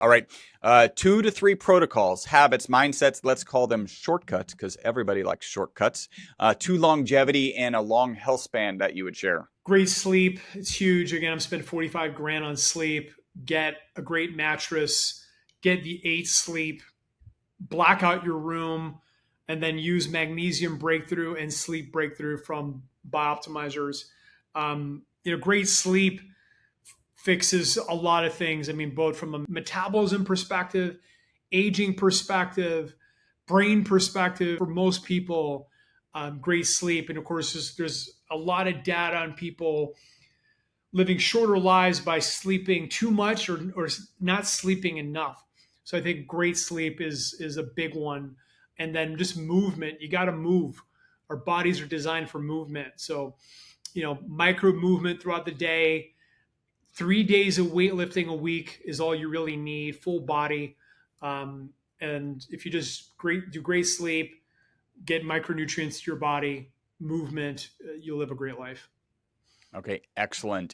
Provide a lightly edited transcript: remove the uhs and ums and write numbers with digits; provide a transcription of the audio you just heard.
All right. 2 to 3 protocols, habits, mindsets. Let's call them shortcuts because everybody likes shortcuts. To longevity and a long health span that you would share. Great sleep. It's huge. Again, I'm spending 45 grand on sleep. Get a great mattress, get the 8 sleep, black out your room, and then use magnesium breakthrough and sleep breakthrough from Bioptimizers. Great sleep fixes a lot of things. I mean, both from a metabolism perspective, aging perspective, brain perspective. For most people, great sleep. And of course, there's a lot of data on people living shorter lives by sleeping too much or not sleeping enough. So I think great sleep is a big one. And then just movement. You got to move. Our bodies are designed for movement. So, micro movement throughout the day. 3 days of weightlifting a week is all you really need, full body. And if you just do great sleep, get micronutrients to your body, movement, you'll live a great life. Okay, excellent.